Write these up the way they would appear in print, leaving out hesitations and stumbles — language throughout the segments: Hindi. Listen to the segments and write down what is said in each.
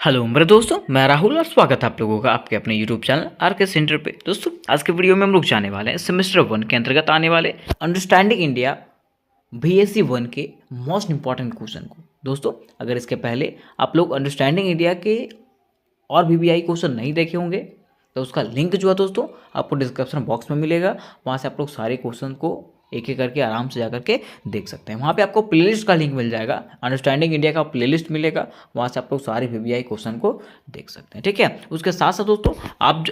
हेलो मेरे दोस्तों, मैं राहुल और स्वागत है आप लोगों का आपके अपने यूट्यूब चैनल आर के सेंटर पे। दोस्तों आज के वीडियो में हम लोग जाने वाले हैं सेमेस्टर 1 के अंतर्गत आने वाले अंडरस्टैंडिंग इंडिया बीएससी 1 के मोस्ट इंपॉर्टेंट क्वेश्चन को। दोस्तों अगर इसके पहले आप लोग अंडरस्टैंडिंग इंडिया के और VBI क्वेश्चन नहीं देखे होंगे तो उसका लिंक जो है दोस्तों आपको डिस्क्रिप्शन बॉक्स में मिलेगा। वहाँ से आप लोग सारे क्वेश्चन को एक एक करके आराम से जा करके देख सकते हैं। वहाँ पे आपको प्लेलिस्ट का लिंक मिल जाएगा, अंडरस्टैंडिंग इंडिया का प्लेलिस्ट मिलेगा, वहाँ से आप लोग सारे VBI क्वेश्चन को देख सकते हैं। ठीक है, उसके साथ साथ दोस्तों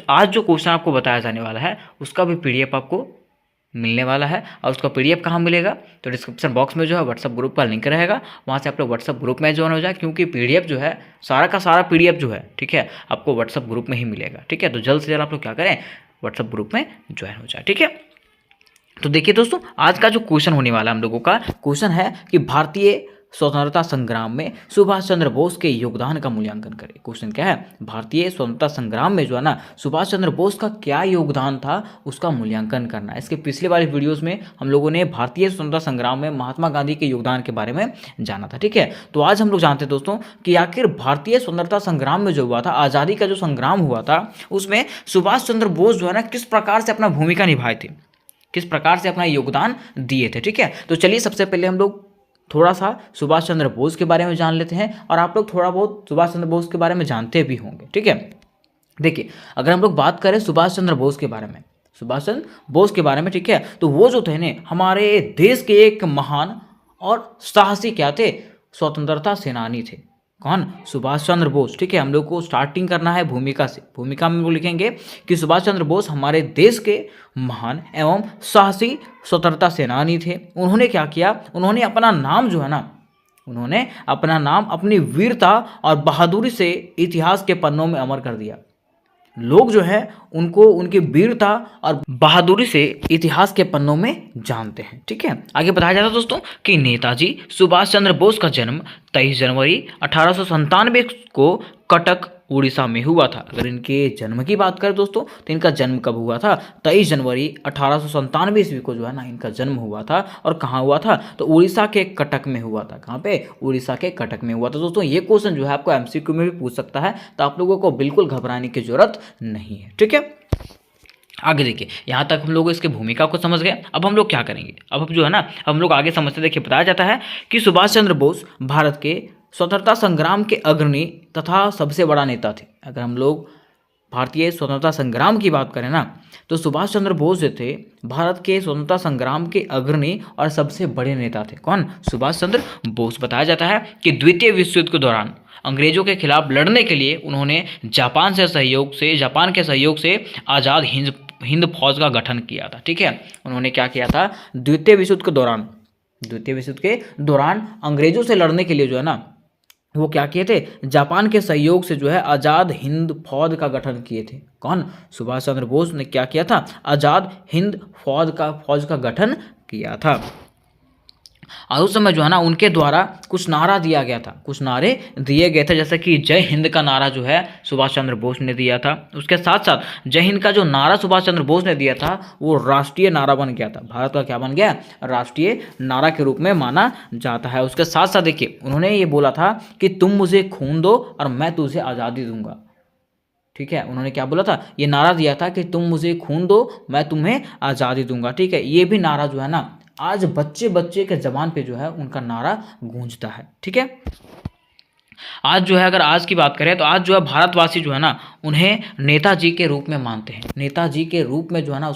आज जो क्वेश्चन आपको बताया जाने वाला है उसका भी PDF आपको मिलने वाला है। और उसका PDF कहाँ मिलेगा तो डिस्क्रिप्शन बॉक्स में जो है व्हाट्सअप ग्रुप का लिंक रहेगा, वहाँ से आप लोग व्हाट्सअप ग्रुप में ज्वाइन हो जाए, क्योंकि PDF जो है सारा का सारा PDF जो है ठीक है आपको व्हाट्सअप ग्रुप में ही मिलेगा। ठीक है, तो जल्द से जल्द आप लोग क्या करें, व्हाट्सअप ग्रुप में ज्वाइन हो जाए। ठीक है, तो देखिए दोस्तों आज का जो क्वेश्चन होने वाला हम लोगों का क्वेश्चन है कि भारतीय स्वतंत्रता संग्राम में सुभाष चंद्र बोस के योगदान का मूल्यांकन करें। क्वेश्चन क्या है, भारतीय स्वतंत्रता संग्राम में जो है ना सुभाष चंद्र बोस का क्या योगदान था उसका मूल्यांकन करना है। इसके पिछले वाले वीडियोस में हम लोगों ने भारतीय स्वतंत्रता संग्राम में महात्मा गांधी के योगदान के बारे में जाना था। ठीक है, तो आज हम लोग जानते हैं दोस्तों कि आखिर भारतीय स्वतंत्रता संग्राम में जो हुआ था, आज़ादी का जो संग्राम हुआ था, उसमें सुभाष चंद्र बोस जो है ना किस प्रकार से अपना भूमिका निभाए थे, किस प्रकार से अपना योगदान दिए थे। ठीक है, तो चलिए सबसे पहले हम लोग थोड़ा सा सुभाष चंद्र बोस के बारे में जान लेते हैं, और आप लोग थोड़ा बहुत सुभाष चंद्र बोस के बारे में जानते भी होंगे। ठीक है, देखिए अगर हम लोग बात करें सुभाष चंद्र बोस के बारे में, सुभाष चंद्र बोस के बारे में, ठीक है, तो वो जो थे ने हमारे देश के एक महान और साहसी क्या थे, स्वतंत्रता सेनानी थे। कौन, सुभाष चंद्र बोस। ठीक है, हम लोग को स्टार्टिंग करना है भूमिका से। भूमिका में वो लिखेंगे कि सुभाष चंद्र बोस हमारे देश के महान एवं साहसी स्वतंत्रता सेनानी थे। उन्होंने क्या किया, उन्होंने अपना नाम जो है ना, उन्होंने अपना नाम अपनी वीरता और बहादुरी से इतिहास के पन्नों में अमर कर दिया। लोग जो है उनको उनकी वीरता और बहादुरी से इतिहास के पन्नों में जानते हैं। ठीक है, आगे बताया जाता है दोस्तों कि नेताजी सुभाष चंद्र बोस का जन्म 23 जनवरी 1897 को कटक उड़ीसा में हुआ था। अगर इनके जन्म की बात करें दोस्तों तो इनका जन्म कब हुआ था, 23 जनवरी 1897 ईस्वी को जो है ना इनका जन्म हुआ था। और कहाँ हुआ था, तो उड़ीसा के कटक में हुआ था। कहाँ पे, उड़ीसा के कटक में हुआ था। दोस्तों ये क्वेश्चन जो है आपको MCQ में भी पूछ सकता है, तो आप लोगों को बिल्कुल घबराने की जरूरत नहीं है। ठीक है, आगे देखिए, यहाँ तक हम लोग इसके भूमिका को समझ गए। अब हम लोग क्या करेंगे, अब जो है ना हम लोग आगे समझते। देखिए बताया जाता है कि सुभाष चंद्र बोस भारत के स्वतंत्रता संग्राम के अग्रणी तथा सबसे बड़ा नेता थे। अगर हम लोग भारतीय स्वतंत्रता संग्राम की बात करें ना, तो सुभाष चंद्र बोस जो थे भारत के स्वतंत्रता संग्राम के अग्रणी और सबसे बड़े नेता थे। कौन, सुभाष चंद्र बोस। बताया जाता है कि द्वितीय विश्व युद्ध के दौरान अंग्रेजों के खिलाफ लड़ने के लिए उन्होंने जापान के सहयोग से आज़ाद हिंद फौज का गठन किया था। ठीक है, उन्होंने क्या किया था, द्वितीय विश्व युद्ध के दौरान अंग्रेजों से लड़ने के लिए जो है ना वो क्या किए थे, जापान के सहयोग से जो है आज़ाद हिंद फौज का गठन किए थे। कौन, सुभाष चंद्र बोस ने क्या किया था, आज़ाद हिंद फौज का गठन किया था। और उस समय जो है ना उनके द्वारा कुछ नारा दिया गया था, कुछ नारे दिए गए थे, जैसे कि जय हिंद का नारा जो है सुभाष चंद्र बोस ने दिया था। उसके साथ साथ जय हिंद का जो नारा सुभाष चंद्र बोस ने दिया था वो राष्ट्रीय नारा बन गया था। भारत का क्या बन गया, राष्ट्रीय नारा के रूप में माना जाता है। उसके साथ साथ देखिए उन्होंने ये बोला था कि तुम मुझे खून दो और मैं तुझे आज़ादी दूंगा। ठीक है, उन्होंने क्या बोला था, ये नारा दिया था कि तुम मुझे खून दो मैं तुम्हें आज़ादी दूंगा। ठीक है, ये भी नारा जो है ना आज बच्चे के जबान पे जो है उनका नारा गूंजता है। ठीक है, आज जो है अगर आज की बात करें तो आज जो है भारतवासी जो है ना उन्हें नेताजी के रूप में मानते हैं। नेताजी के रूप में जो है ना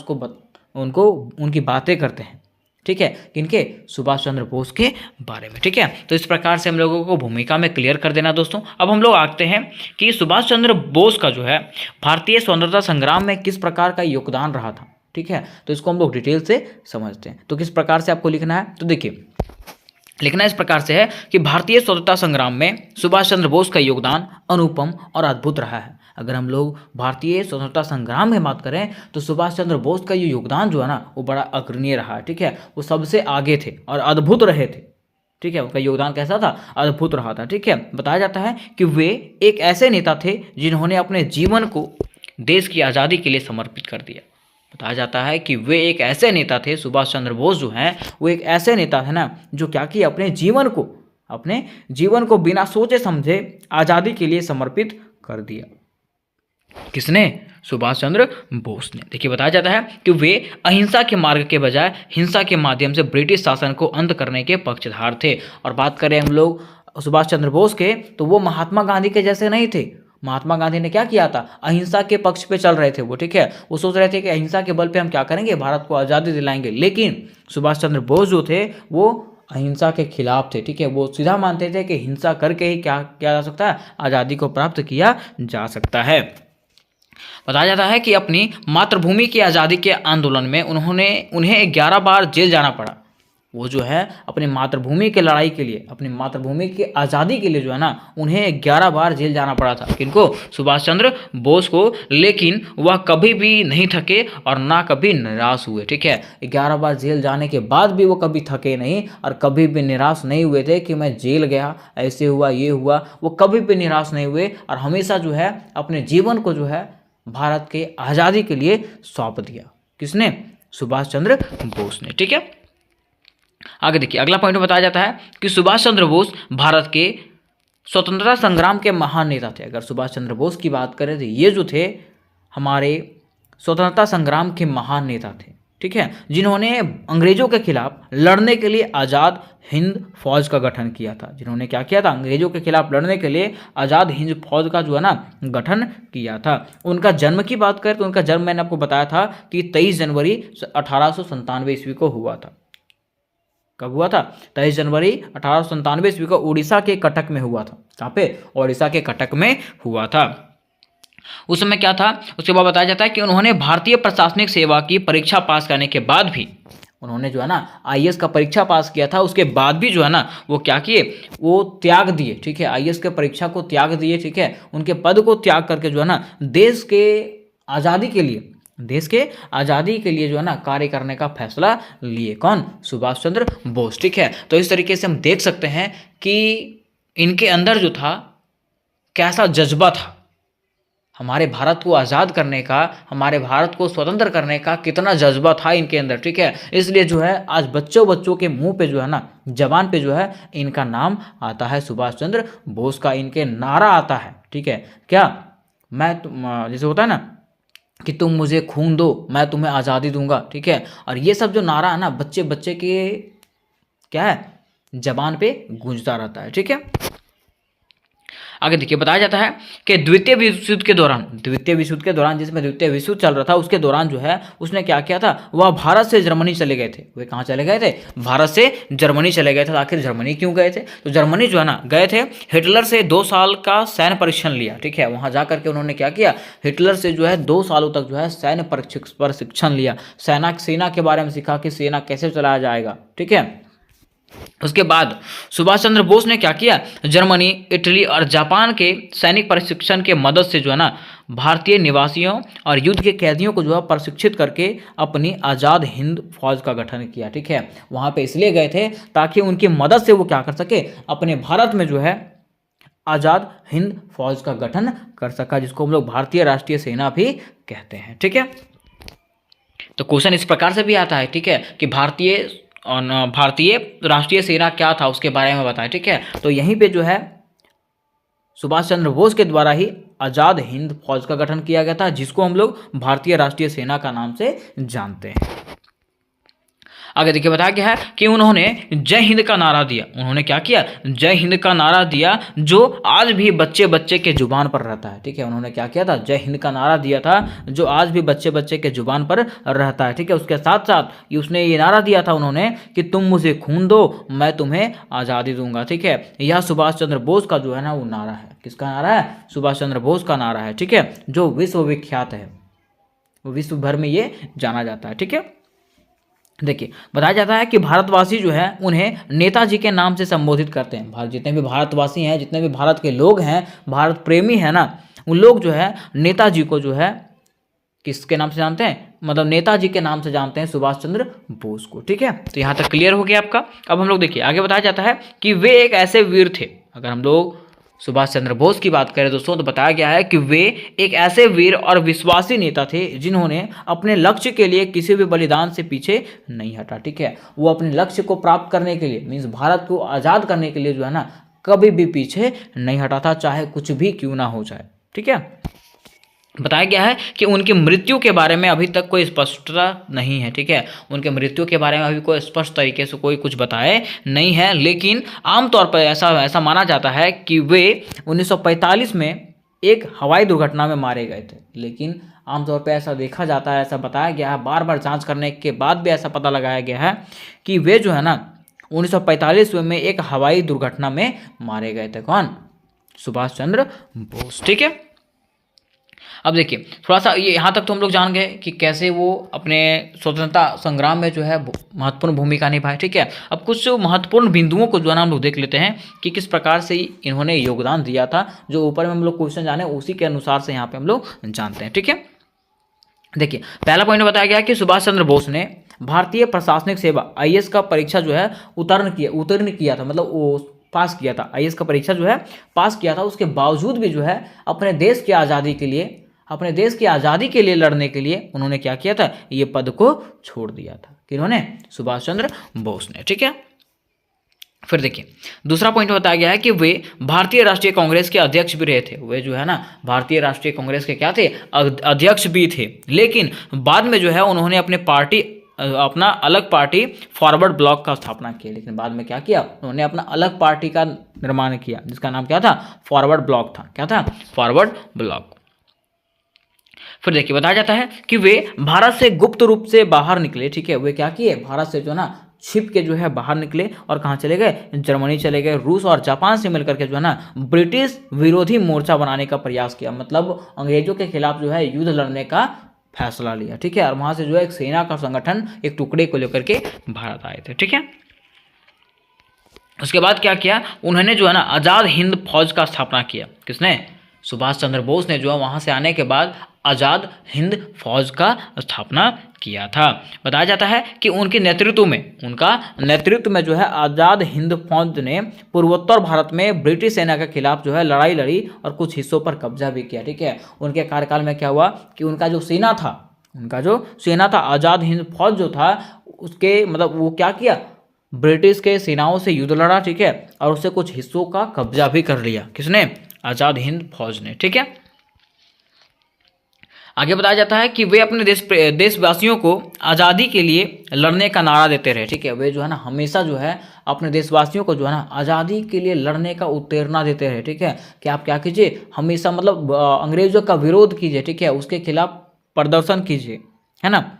उनको उनकी बातें करते हैं। ठीक है, किनके, सुभाष चंद्र बोस के बारे में। ठीक है, तो इस प्रकार से हम लोगों को भूमिका में क्लियर कर देना दोस्तों। अब हम लोग आते हैं कि सुभाष चंद्र बोस का जो है भारतीय स्वतंत्रता संग्राम में किस प्रकार का योगदान रहा था। ठीक है, तो इसको हम लोग डिटेल से समझते हैं। तो किस प्रकार से आपको लिखना है, तो देखिए लिखना इस प्रकार से है कि भारतीय स्वतंत्रता संग्राम में सुभाष चंद्र बोस का योगदान अनुपम और अद्भुत रहा है। अगर हम लोग भारतीय स्वतंत्रता संग्राम में बात करें तो सुभाष चंद्र बोस का ये योगदान जो है ना वो बड़ा अग्रणीय रहा है। ठीक है, वो सबसे आगे थे और अद्भुत रहे थे। ठीक है, उनका योगदान कैसा था, अद्भुत रहा था। ठीक है, बताया जाता है कि वे एक ऐसे नेता थे जिन्होंने अपने जीवन को देश की आज़ादी के लिए समर्पित कर दिया। बताया जाता है कि वे एक ऐसे नेता थे, सुभाष चंद्र बोस जो हैं वो एक ऐसे नेता थे ना जो क्या किए, अपने जीवन को अपने जीवन को बिना सोचे समझे आज़ादी के लिए समर्पित कर दिया। किसने? सुभाष चंद्र बोस ने। देखिए बताया जाता है कि वे अहिंसा के मार्ग के बजाय हिंसा के माध्यम से ब्रिटिश शासन को अंत करने के पक्षधर थे। और बात करें हम लोग सुभाष चंद्र बोस के, तो वो महात्मा गांधी के जैसे नहीं थे। महात्मा गांधी ने क्या किया था? अहिंसा के पक्ष पे चल रहे थे वो, ठीक है। वो सोच रहे थे कि अहिंसा के बल पे हम क्या करेंगे, भारत को आज़ादी दिलाएंगे। लेकिन सुभाष चंद्र बोस जो थे वो अहिंसा के खिलाफ थे, ठीक है। वो सीधा मानते थे कि हिंसा करके ही क्या किया जा सकता है, आज़ादी को प्राप्त किया जा सकता है। बताया जाता है कि अपनी मातृभूमि की आज़ादी के आंदोलन में उन्हें 11 बार जेल जाना पड़ा। वो जो है अपनी मातृभूमि की लड़ाई के लिए, अपनी मातृभूमि की आज़ादी के लिए जो है ना, उन्हें 11 बार जेल जाना पड़ा था। किनको? सुभाष चंद्र बोस को। लेकिन वह कभी भी नहीं थके और ना कभी निराश हुए, ठीक है। 11 बार जेल जाने के बाद भी वो कभी थके नहीं और कभी भी निराश नहीं हुए थे कि मैं जेल गया, ऐसे हुआ, ये हुआ। वो कभी भी निराश नहीं हुए और हमेशा जो है अपने जीवन को जो है भारत के आज़ादी के लिए सौंप दिया। किसने? सुभाष चंद्र बोस ने, ठीक है। आगे देखिए अगला पॉइंट बताया जाता है कि सुभाष चंद्र बोस भारत के स्वतंत्रता संग्राम के महान नेता थे। अगर सुभाष चंद्र बोस की बात करें तो ये जो थे हमारे स्वतंत्रता संग्राम के महान नेता थे, ठीक है, जिन्होंने अंग्रेजों के खिलाफ लड़ने के लिए आज़ाद हिंद फौज का गठन किया था। जिन्होंने क्या किया था? अंग्रेजों के खिलाफ लड़ने के लिए आज़ाद हिंद फौज का जो है ना गठन किया था। उनका जन्म की बात करें तो उनका जन्म मैंने आपको बताया था कि 23 जनवरी 1897 ईस्वी को हुआ था। कब हुआ था? 23 जनवरी 1897 ईस्वी को उड़ीसा के कटक में हुआ था। कहाँ पे? उड़ीसा के कटक में हुआ था। उस समय क्या था? उसके बाद बताया जाता है कि उन्होंने भारतीय प्रशासनिक सेवा की परीक्षा पास करने के बाद भी, उन्होंने जो है ना आईएएस का परीक्षा पास किया था, उसके बाद भी जो है ना वो क्या किए? वो त्याग दिए, ठीक है। आईएएस के परीक्षा को त्याग दिए, ठीक है। उनके पद को त्याग करके जो है ना देश के आज़ादी के लिए, देश के आज़ादी के लिए जो है ना कार्य करने का फैसला लिए। कौन? सुभाष चंद्र बोस, ठीक है। तो इस तरीके से हम देख सकते हैं कि इनके अंदर जो था कैसा जज्बा था, हमारे भारत को आज़ाद करने का, हमारे भारत को स्वतंत्र करने का कितना जज्बा था इनके अंदर, ठीक है। इसलिए जो है आज बच्चों के मुंह पे जो है ना, जबान पे जो है इनका नाम आता है, सुभाष चंद्र बोस का। इनके नारा आता है, ठीक है। क्या? जैसे होता है ना कि तुम मुझे खून दो, मैं तुम्हें आज़ादी दूंगा, ठीक है। और ये सब जो नारा है ना बच्चे के क्या है, जबान पे गूंजता रहता है, ठीक है। आगे देखिए बताया जाता है कि द्वितीय विश्व युद्ध के दौरान जिसमें द्वितीय विश्व युद्ध चल रहा था, उसके दौरान जो है उसने क्या किया था? वह भारत से जर्मनी चले गए थे। वे कहाँ चले गए थे? भारत से जर्मनी चले गए थे। आखिर जर्मनी क्यों गए थे? तो जर्मनी जो है ना गए थे, हिटलर से 2 साल का सैन्य परीक्षण लिया, ठीक है। वहाँ जा करके उन्होंने क्या किया? हिटलर से जो है 2 सालों तक जो है सैन्य प्रशिक्षण लिया, सेना के बारे में सीखा कि सेना कैसे चलाया जाएगा, ठीक है। उसके बाद सुभाष चंद्र बोस ने क्या किया? जर्मनी, इटली और जापान के सैनिक प्रशिक्षण के मदद से जो है ना भारतीय निवासियों और युद्ध के कैदियों को जो है प्रशिक्षित करके अपनी आज़ाद हिंद फौज का गठन किया, ठीक है। वहाँ पे इसलिए गए थे ताकि उनकी मदद से वो क्या कर सके? अपने भारत में जो है आज़ाद हिंद फौज का गठन कर सका, जिसको हम लोग भारतीय राष्ट्रीय सेना भी कहते हैं, ठीक है। तो क्वेश्चन इस प्रकार से भी आता है, ठीक है, कि भारतीय राष्ट्रीय सेना क्या था उसके बारे में बताएं, ठीक है। तो यहीं पे जो है सुभाष चंद्र बोस के द्वारा ही आज़ाद हिंद फौज का गठन किया गया था, जिसको हम लोग भारतीय राष्ट्रीय सेना का नाम से जानते हैं। आगे देखिए बताया गया है कि उन्होंने जय हिंद का नारा दिया। उन्होंने क्या किया? जय हिंद का नारा दिया, जो आज भी बच्चे के जुबान पर रहता है, ठीक है। उन्होंने क्या किया था? जय हिंद का नारा दिया था, जो आज भी बच्चे के जुबान पर रहता है, ठीक है। उसके साथ साथ उसने ये नारा दिया था उन्होंने कि तुम मुझे खून दो, मैं तुम्हें आज़ादी दूंगा, ठीक है। यह सुभाष चंद्र बोस का जो है ना वो नारा है। किसका नारा है? सुभाष चंद्र बोस का नारा है, ठीक है, जो विश्वविख्यात है, विश्व भर में ये जाना जाता है, ठीक है। देखिए बताया जाता है कि भारतवासी जो है उन्हें नेताजी के नाम से संबोधित करते हैं। जितने भी भारतवासी हैं, जितने भी भारत के लोग हैं, भारत प्रेमी हैं ना, उन लोग जो है नेताजी को जो है किसके नाम से जानते हैं? मतलब नेताजी के नाम से जानते हैं, सुभाष चंद्र बोस को, ठीक है। तो यहाँ तक क्लियर हो गया आपका। अब हम लोग देखिए आगे बताया जाता है कि वे एक ऐसे वीर थे। अगर हम लोग सुभाष चंद्र बोस की बात करें दोस्तों तो बताया गया है कि वे एक ऐसे वीर और विश्वासी नेता थे जिन्होंने अपने लक्ष्य के लिए किसी भी बलिदान से पीछे नहीं हटा। ठीक है, वो अपने लक्ष्य को प्राप्त करने के लिए मीन्स भारत को आज़ाद करने के लिए जो है ना कभी भी पीछे नहीं हटा था, चाहे कुछ भी क्यों ना हो जाए। ठीक है, बताया गया है कि उनकी मृत्यु के बारे में अभी तक कोई स्पष्टता नहीं है। ठीक है, उनके मृत्यु के बारे में अभी कोई स्पष्ट तरीके से कोई कुछ बताए नहीं है, लेकिन आमतौर पर ऐसा माना जाता है कि वे 1945 में एक हवाई दुर्घटना में मारे गए थे। लेकिन आमतौर पर ऐसा देखा जाता है, ऐसा बताया गया है, बार बार जांच करने के बाद भी ऐसा पता लगाया गया है कि वे जो है ना 1945 में एक हवाई दुर्घटना में मारे गए थे। कौन? सुभाष चंद्र बोस। ठीक है, अब देखिए थोड़ा सा ये यहाँ तक तो हम लोग जान गए कि कैसे वो अपने स्वतंत्रता संग्राम में जो है महत्वपूर्ण भूमिका निभाए। ठीक है, अब कुछ महत्वपूर्ण बिंदुओं को जो है ना हम लोग देख लेते हैं कि किस प्रकार से इन्होंने योगदान दिया था। जो ऊपर में हम लोग क्वेश्चन जाने उसी के अनुसार से यहाँ पे हम लोग जानते हैं। ठीक है, देखिए पहला पॉइंट बताया गया कि सुभाष चंद्र बोस ने भारतीय प्रशासनिक सेवा IAS का परीक्षा जो है उत्तीर्ण किया था, मतलब वो पास किया था। IAS का परीक्षा जो है पास किया था, उसके बावजूद भी जो है अपने देश की आज़ादी के लिए लड़ने के लिए उन्होंने क्या किया था, ये पद को छोड़ दिया था। किन्होंने? सुभाष चंद्र बोस ने। ठीक है, फिर देखिए दूसरा पॉइंट बताया गया है कि वे भारतीय राष्ट्रीय कांग्रेस के अध्यक्ष भी रहे थे। वे जो है ना भारतीय राष्ट्रीय कांग्रेस के क्या थे, अध्यक्ष भी थे। लेकिन बाद में जो है उन्होंने अपना अलग पार्टी फॉरवर्ड ब्लॉक का स्थापना की। लेकिन बाद में क्या किया, उन्होंने अपना अलग पार्टी का निर्माण किया जिसका नाम क्या था, फॉरवर्ड ब्लॉक था। क्या था? Forward block. फिर देखिए बताया जाता है कि वे भारत से गुप्त रूप से बाहर निकले। ठीक है, वे क्या किए, भारत से जो ना छिप के जो है बाहर निकले और कहाँ चले गए, जर्मनी चले गए। रूस और जापान से मिलकर के जो है ना ब्रिटिश विरोधी मोर्चा बनाने का प्रयास किया, मतलब अंग्रेजों के खिलाफ जो है युद्ध लड़ने का फैसला लिया। ठीक है, और वहां से जो है एक सेना का संगठन, एक टुकड़े को लेकर के भारत आए थे। ठीक है, उसके बाद क्या किया, उन्होंने जो है ना आज़ाद हिंद फौज का स्थापना किया। किसने? सुभाष चंद्र बोस ने जो है वहां से आने के बाद आज़ाद हिंद फौज का स्थापना किया था। बताया जाता है कि उनके नेतृत्व में जो है आज़ाद हिंद फौज ने पूर्वोत्तर भारत में ब्रिटिश सेना के खिलाफ जो है लड़ाई लड़ी और कुछ हिस्सों पर कब्जा भी किया। ठीक है, उनके कार्यकाल में क्या हुआ कि उनका जो सेना था आज़ाद हिंद फौज जो था उसके मतलब वो क्या किया, ब्रिटिश के सेनाओं से युद्ध लड़ा। ठीक है, और उससे कुछ हिस्सों का कब्जा भी कर लिया। किसने? आज़ाद हिंद फौज ने। ठीक है, आगे बताया जाता है कि वे अपने देशवासियों को आज़ादी के लिए लड़ने का नारा देते रहे। ठीक है, वे जो है ना हमेशा जो है अपने देशवासियों को जो है ना आज़ादी के लिए लड़ने का उत्तेजना देते रहे। ठीक है, कि आप क्या कीजिए, हमेशा मतलब अंग्रेजों का विरोध कीजिए। ठीक है, उसके खिलाफ प्रदर्शन कीजिए, है ना।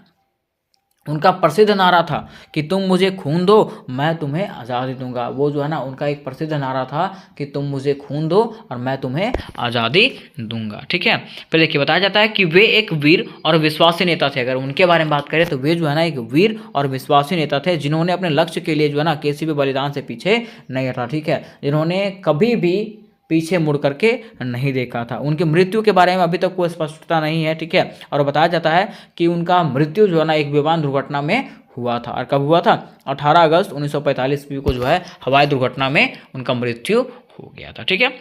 उनका प्रसिद्ध नारा था कि तुम मुझे खून दो मैं तुम्हें आज़ादी दूंगा। वो जो है ना उनका एक प्रसिद्ध नारा था कि तुम मुझे खून दो और मैं तुम्हें आज़ादी दूंगा। ठीक है, फिर देखिए बताया जाता है कि वे एक वीर और विश्वासी नेता थे। अगर उनके बारे में बात करें तो वे जो है ना एक वीर और विश्वासी नेता थे जिन्होंने अपने लक्ष्य के लिए जो है ना किसी भी बलिदान से पीछे नहीं हटा। ठीक है, जिन्होंने कभी भी पीछे मुड़ करके नहीं देखा था। उनकी मृत्यु के बारे में अभी तक कोई स्पष्टता नहीं है। ठीक है, और बताया जाता है कि उनका मृत्यु जो है ना एक विमान दुर्घटना में हुआ था। और कब हुआ था? 18 अगस्त 1945 को जो है हवाई दुर्घटना में उनका मृत्यु हो गया था। ठीक है,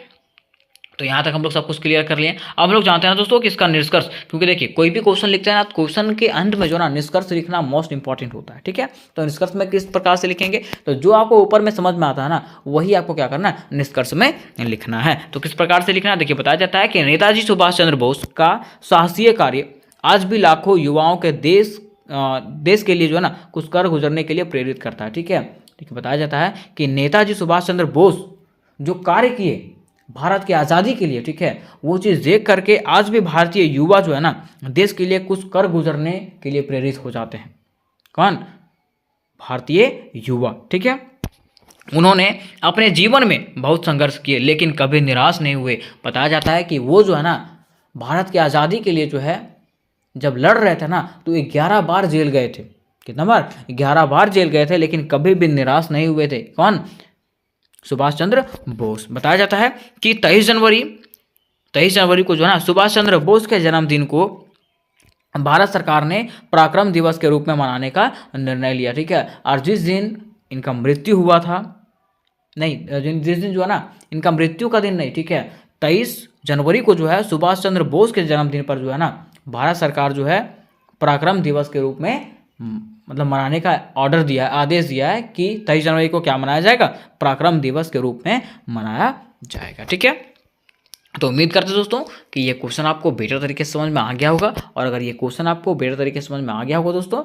तो यहाँ तक हम लोग सब कुछ क्लियर कर लिए। अब हम लोग जानते हैं दोस्तों कि इसका निष्कर्ष, क्योंकि देखिए कोई भी क्वेश्चन लिखते हैं ना, क्वेश्चन के अंत में जो ना निष्कर्ष लिखना मोस्ट इंपॉर्टेंट होता है। ठीक है, तो निष्कर्ष में किस प्रकार से लिखेंगे, तो जो आपको ऊपर में समझ में आता है ना वही आपको क्या करना है, निष्कर्ष में लिखना है। तो किस प्रकार से लिखना है, देखिए बताया जाता है कि नेताजी सुभाष चंद्र बोस का साहसीय कार्य आज भी लाखों युवाओं के देश के लिए जो है ना कुछ कर गुजरने के लिए प्रेरित करता है। ठीक है, बताया जाता है कि नेताजी सुभाष चंद्र बोस जो कार्य किए भारत की आज़ादी के लिए, ठीक है, वो चीज़ देख करके आज भी भारतीय युवा जो है ना देश के लिए कुछ कर गुजरने के लिए प्रेरित हो जाते हैं। कौन? भारतीय युवा। ठीक है, उन्होंने अपने जीवन में बहुत संघर्ष किए लेकिन कभी निराश नहीं हुए। बताया जाता है कि वो जो है ना भारत की आज़ादी के लिए जो है जब लड़ रहे थे ना तो 11 बार जेल गए थे। कितना बार? 11 बार जेल गए थे, लेकिन कभी भी निराश नहीं हुए थे। कौन? सुभाष चंद्र बोस। बताया जाता है कि 23 जनवरी को जो है ना सुभाष चंद्र बोस के जन्मदिन को भारत सरकार ने पराक्रम दिवस के रूप में मनाने का निर्णय लिया। ठीक है, और जिस दिन इनका मृत्यु हुआ था नहीं, जिस दिन जो है ना इनका मृत्यु का दिन नहीं, ठीक है, 23 जनवरी को जो है सुभाष चंद्र बोस के जन्मदिन पर जो है ना भारत सरकार जो है पराक्रम दिवस के रूप में मतलब मनाने का ऑर्डर दिया, आदेश दिया है कि 23 जनवरी को क्या मनाया जाएगा, पराक्रम दिवस के रूप में मनाया जाएगा। ठीक है, तो उम्मीद करते हैं दोस्तों कि ये क्वेश्चन आपको बेटर तरीके से समझ में आ गया होगा, और अगर ये क्वेश्चन आपको बेटर तरीके से समझ में आ गया होगा दोस्तों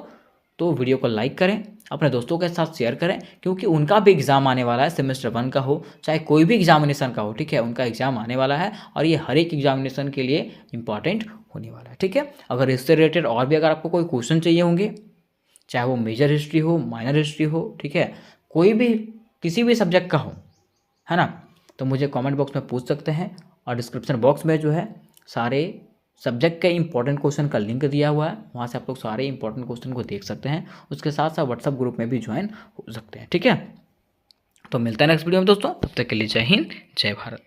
तो वीडियो को लाइक करें, अपने दोस्तों के साथ शेयर करें, क्योंकि उनका भी एग्जाम आने वाला है, सेमेस्टर 1 का हो चाहे कोई भी एग्जामिनेशन का हो, ठीक है, उनका एग्जाम आने वाला है और ये हर एक एग्जामिनेशन के लिए इंपॉर्टेंट होने वाला है। ठीक है, अगर इससे रिलेटेड और भी अगर आपको कोई क्वेश्चन चाहिए होंगे, चाहे वो मेजर हिस्ट्री हो, माइनर हिस्ट्री हो, ठीक है, कोई भी किसी भी सब्जेक्ट का हो, है ना, तो मुझे कमेंट बॉक्स में पूछ सकते हैं, और डिस्क्रिप्शन बॉक्स में जो है सारे सब्जेक्ट के इंपॉर्टेंट क्वेश्चन का लिंक दिया हुआ है, वहाँ से आप लोग सारे इंपॉर्टेंट क्वेश्चन को देख सकते हैं, उसके साथ साथ व्हाट्सअप ग्रुप में भी ज्वाइन हो सकते हैं। ठीक है, तो मिलता है नेक्स्ट वीडियो में दोस्तों, तब तक के लिए जय हिंद, जय भारत।